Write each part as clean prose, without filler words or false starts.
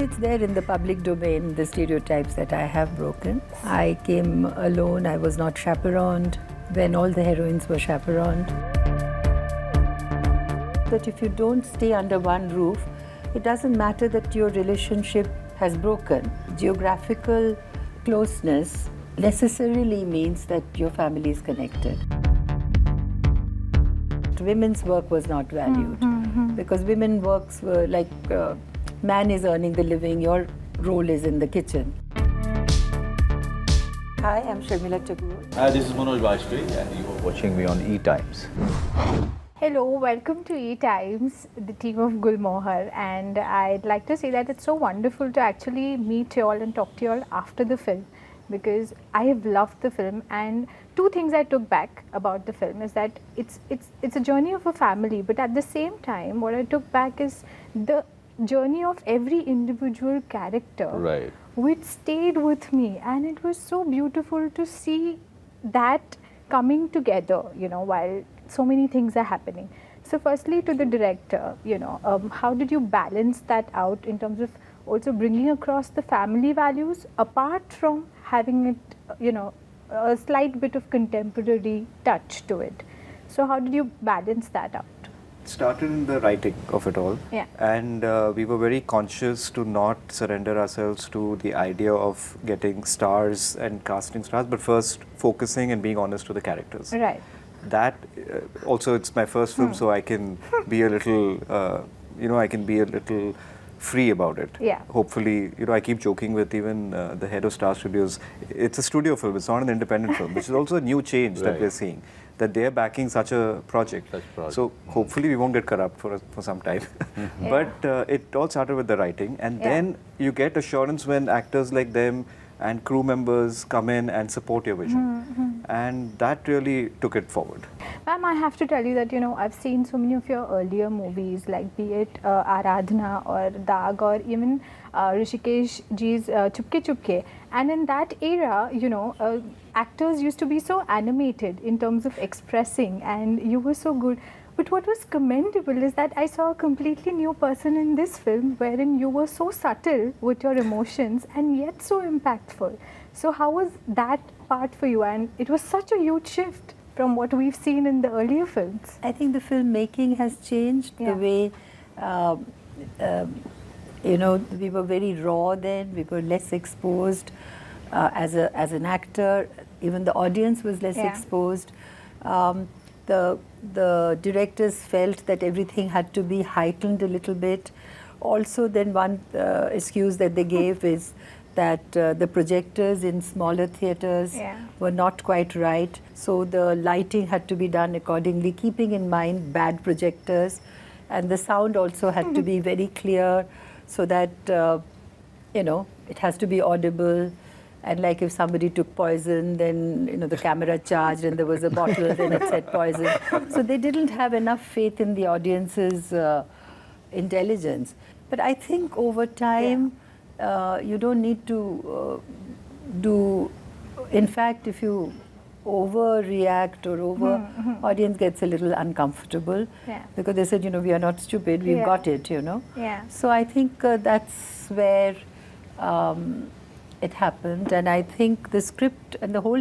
It's there in the public domain, the stereotypes that I have broken. I came alone, I was not chaperoned, when all the heroines were chaperoned. That if you don't stay under one roof, it doesn't matter that your relationship has broken. Geographical closeness necessarily means that your family is connected. Women's work was not valued because women's works were like man is earning the living, your role is in the kitchen. Hi, I'm Sharmila Tagore. Hi, this is Manoj Bajpayee and you are watching me on ETimes. Hello, welcome to ETimes, the team of Gulmohar, and I'd like to say that it's so wonderful to actually meet you all and talk to you all after the film, because I have loved the film. And two things I took back about the film is that it's a journey of a family, but at the same time what I took back is the journey of every individual character, Right. which stayed with me, and it was so beautiful to see that coming together, you know, while so many things are happening. So firstly, to the director, you know, how did you balance that out in terms of also bringing across the family values apart from having it, you know, a slight bit of contemporary touch to it? So how did you balance that out? It started in the writing of it all, Yeah. and we were very conscious to not surrender ourselves to the idea of getting stars and casting stars, but first focusing and being honest to the characters. Right. That also, it's my first film, so I can be a little, I can be a little free about it. Yeah. Hopefully, I keep joking with even the head of Star Studios. It's a studio film, it's not an independent film, which is also a new change that Right. we're seeing, that they're backing such a project. So hopefully we won't get corrupt for some time. But it all started with the writing, and then you get assurance when actors like them and crew members come in and support your vision. And that really took it forward. Ma'am, I have to tell you that, you know, I've seen so many of your earlier movies, like be it Aradhana or Daag or even Rishikesh ji's Chupke Chupke. And in that era, you know, actors used to be so animated in terms of expressing, and you were so good. But what was commendable is that I saw a completely new person in this film, wherein you were so subtle with your emotions and yet so impactful. So how was that part for you? And it was such a huge shift from what we've seen in the earlier films. I think the filmmaking has changed, the way, we were very raw then, we were less exposed as an actor, even the audience was less exposed. The directors felt that everything had to be heightened a little bit. Also, then one excuse that they gave is that the projectors in smaller theatres were not quite right. So the lighting had to be done accordingly, keeping in mind bad projectors. And the sound also had to be very clear so that, it has to be audible. And like if somebody took poison, then the camera charged and there was a bottle, then it said poison. So they didn't have enough faith in the audience's intelligence. But I think over time, you don't need to do. In fact, if you overreact or audience gets a little uncomfortable because they said, we are not stupid, we've got it, Yeah. So I think that's where it happened, and I think the script and the whole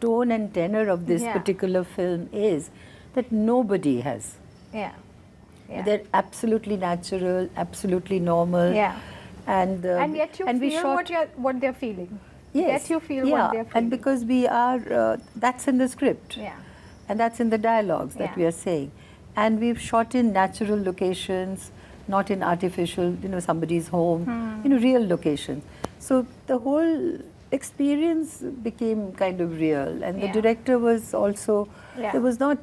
tone and tenor of this particular film is that nobody has. They're absolutely natural, absolutely normal. And yet you feel what they're feeling. Yes. Yet you feel what they're feeling. And because we are, that's in the script. And that's in the dialogues that we are saying. And we've shot in natural locations, not in artificial, somebody's home, real locations. So the whole experience became kind of real. And the director was also, there was not,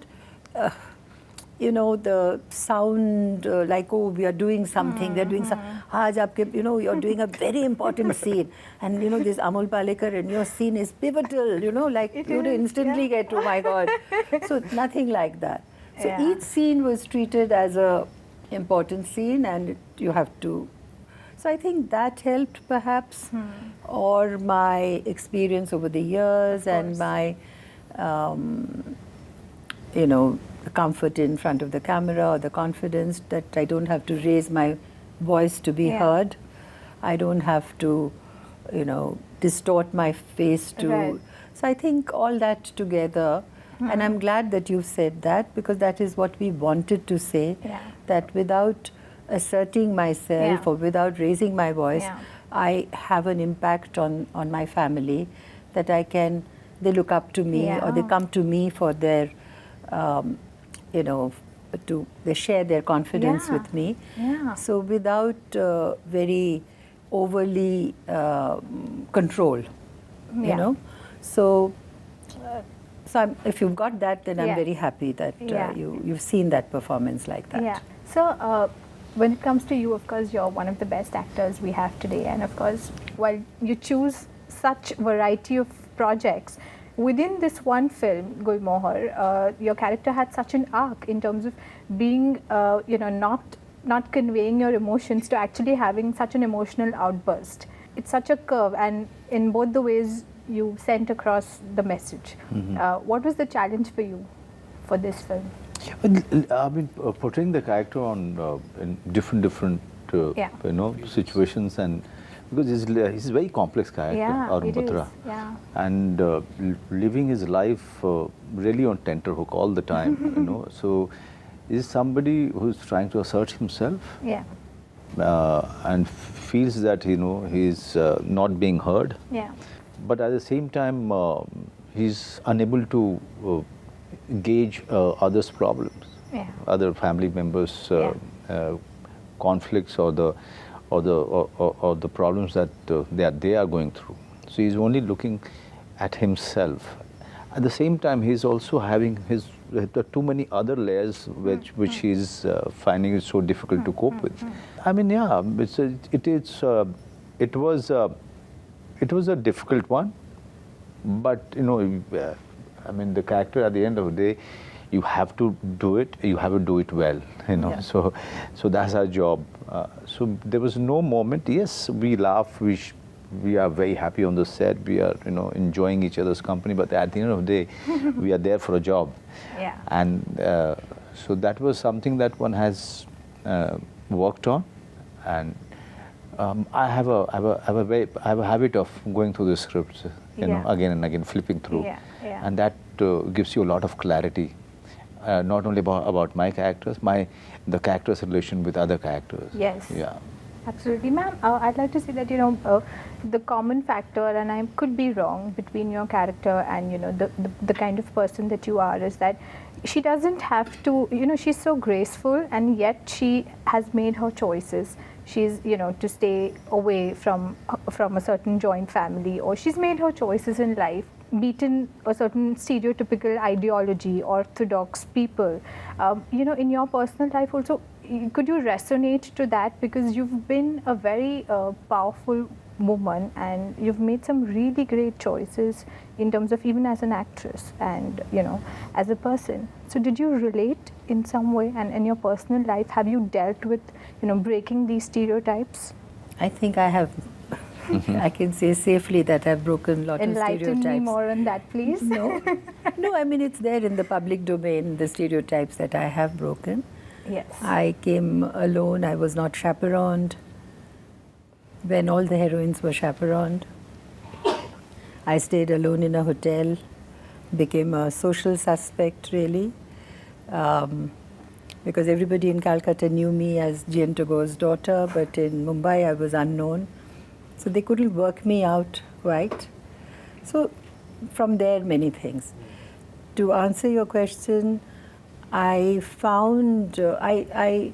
the sound like, oh, we are doing something, they're doing something. You're doing a very important scene. And, this Amol Palekar and your scene is pivotal, like you instantly get, oh my God. So nothing like that. So each scene was treated as a important scene, and you have to. So I think that helped perhaps, or my experience over the years and my, the comfort in front of the camera or the confidence that I don't have to raise my voice to be heard. I don't have to, distort my face to. Right. So I think all that together, and I'm glad that you said that, because that is what we wanted to say, that without asserting myself or without raising my voice, I have an impact on my family, that they look up to me or they come to me for their, they share their confidence with me. So without very overly control, you know. So if you've got that, then I'm very happy that you've seen that performance like that. Yeah. So when it comes to you, of course, you're one of the best actors we have today, and of course, while you choose such variety of projects, within this one film, Gulmohar, your character had such an arc in terms of being, not conveying your emotions to actually having such an emotional outburst. It's such a curve, and in both the ways you sent across the message. What was the challenge for you for this film? I mean, portraying the character on in different situations, and because he's a very complex character, Arun Batra, and living his life really on tenterhook all the time, So, is somebody who's trying to assert himself, and feels that he's not being heard, but at the same time he's unable to gauge others' problems, other family members' conflicts or the problems that they are going through. So he's only looking at himself. At the same time, he's also having too many other layers which he's finding it so difficult to cope with. I mean, it was a difficult one, but I mean, the character at the end of the day, you have to do it. You have to do it well, So that's our job. So there was no moment. Yes, we laugh. We are very happy on the set. We are enjoying each other's company. But at the end of the day, we are there for a job. And so that was something that one has worked on. And I have a habit of going through the scripts, again and again, flipping through, and that gives you a lot of clarity, not only about my characters, the characters' relation with other characters. Yes. Yeah. Absolutely, ma'am. I'd like to say that the common factor, and I could be wrong, between your character and the kind of person that you are, is that she doesn't have to. She's so graceful, and yet she has made her choices. She's to stay away from a certain joint family, or she's made her choices in life, beaten a certain stereotypical ideology, orthodox people. In your personal life also, could you resonate to that, because you've been a very powerful woman, and you've made some really great choices in terms of even as an actress and as a person. So did you relate in some way, and in your personal life have you dealt with breaking these stereotypes? I think I have. I can say safely that I've broken a lot of stereotypes. Enlighten me more on that, please. No, I mean, it's there in the public domain, the stereotypes that I have broken. Yes. I came alone, I was not chaperoned when all the heroines were chaperoned. I stayed alone in a hotel, became a social suspect really, because everybody in Calcutta knew me as G.N. Tagore's daughter, but in Mumbai I was unknown. So they couldn't work me out quite. So from there, many things. To answer your question, I found, I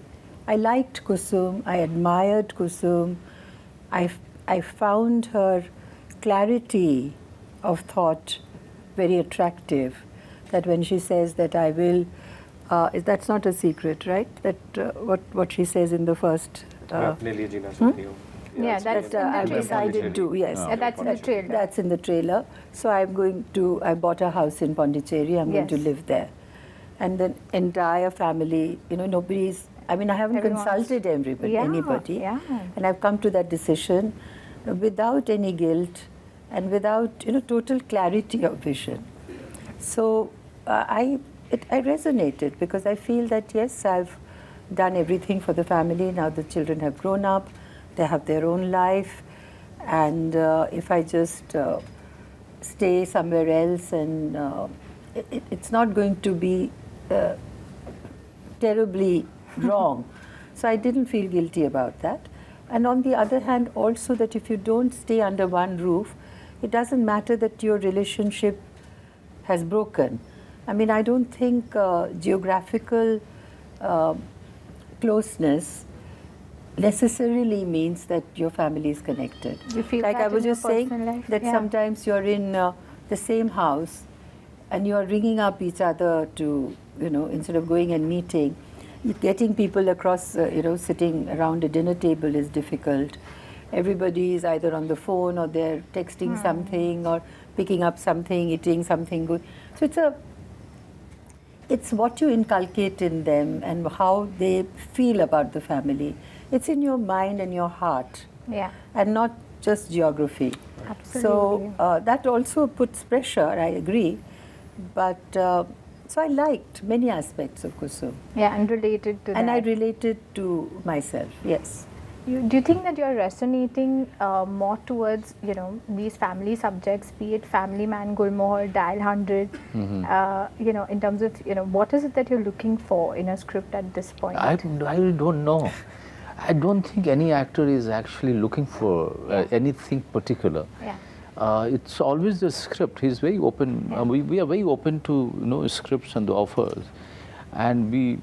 liked Kusum, I admired Kusum. I found her clarity of thought very attractive. That when she says that I will, that's not a secret, right? That what she says in the first. Yeah, that's I've decided to, yes. That's in the trailer. That's in the trailer. So I bought a house in Pondicherry, I'm going to live there. And the entire family, nobody's, I haven't consulted anybody. And I've come to that decision without any guilt and without, total clarity of vision. So I resonated, because I feel that, yes, I've done everything for the family. Now the children have grown up. they have their own life, and if I just stay somewhere else, and it's not going to be terribly wrong. So I didn't feel guilty about that. And on the other hand, also that if you don't stay under one roof, it doesn't matter that your relationship has broken. I mean, I don't think geographical closeness necessarily means that your family is connected. You feel like that I was in your just saying personal life? that Yeah. sometimes you're in the same house and you're ringing up each other to, instead of going and meeting, getting people across, sitting around a dinner table is difficult. Everybody is either on the phone or they're texting something or picking up something, eating something good. So it's what you inculcate in them and how they feel about the family. It's in your mind and your heart, and not just geography. Absolutely. So that also puts pressure, I agree. But so I liked many aspects of Kusum. Yeah, and related to that. And I related to myself, yes. Do you think that you're resonating more towards, these family subjects, be it Family Man, Gulmohar, Dial 100, in terms of, what is it that you're looking for in a script at this point? I don't know. I don't think any actor is actually looking for anything particular. Yeah. It's always the script. He's very open. Yeah. We are very open to scripts and the offers, and we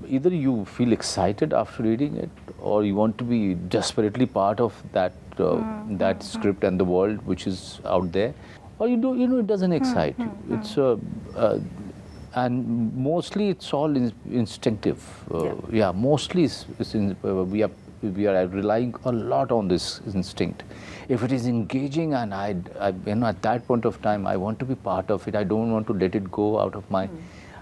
either you feel excited after reading it, or you want to be desperately part of that that script and the world which is out there, or you do it doesn't excite you. It's and mostly it's all instinctive. Mostly we are relying a lot on this instinct. If it is engaging and I at that point of time I want to be part of it, I don't want to let it go out of my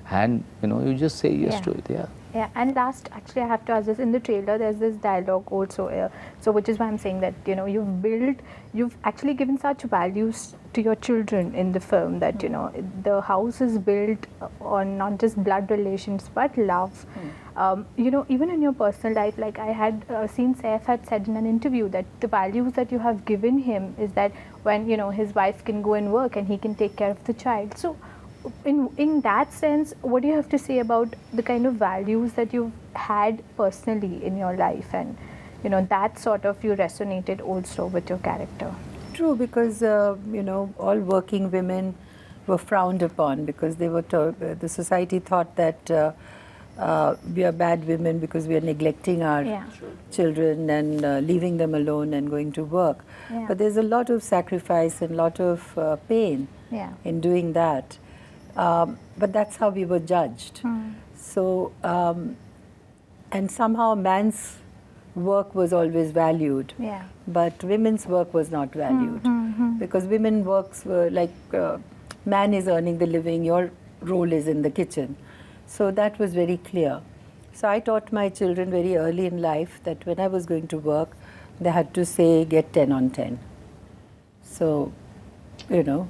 hand, you just say yes to it. Yeah, and last, actually, I have to ask this. In the trailer, there's this dialogue also, so which is why I'm saying that, you've actually given such values to your children in the film that, the house is built on not just blood relations, but love. Even in your personal life, like I had seen Saif had said in an interview that the values that you have given him is that when, his wife can go and work and he can take care of the child. So, in that sense, what do you have to say about the kind of values that you've had personally in your life, and that sort of you resonated also with your character? True, because all working women were frowned upon because they were the society thought that we are bad women because we are neglecting our children and leaving them alone and going to work. But there's a lot of sacrifice and a lot of pain in doing that. But that's how we were judged. So, and somehow man's work was always valued, but women's work was not valued because women works were like man is earning the living, your role is in the kitchen. So that was very clear. So I taught my children very early in life that when I was going to work, they had to say get 10 on 10. So, so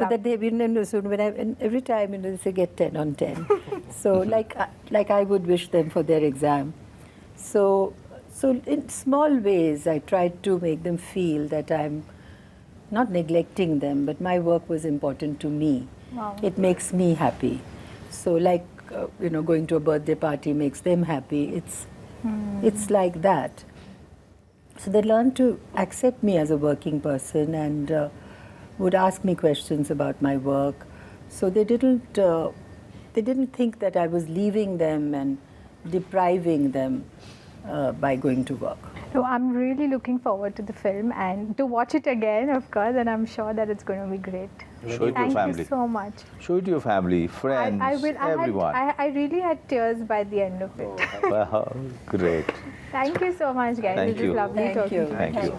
that they win, so and every time they say get 10 on 10. So like I would wish them for their exam. So in small ways I tried to make them feel that I'm not neglecting them, but my work was important to me. Wow. It makes me happy. So like going to a birthday party makes them happy. It's like that. So they learned to accept me as a working person and would ask me questions about my work. So they didn't think that I was leaving them and depriving them by going to work. So I'm really looking forward to the film and to watch it again, of course, and I'm sure that it's going to be great. Show it to your family. Thank you so much. Show it to your family, friends, everyone. I really had tears by the end of it. Wow, great. Thank you so much, guys. Thank It you. was lovely talking to you. Thank you.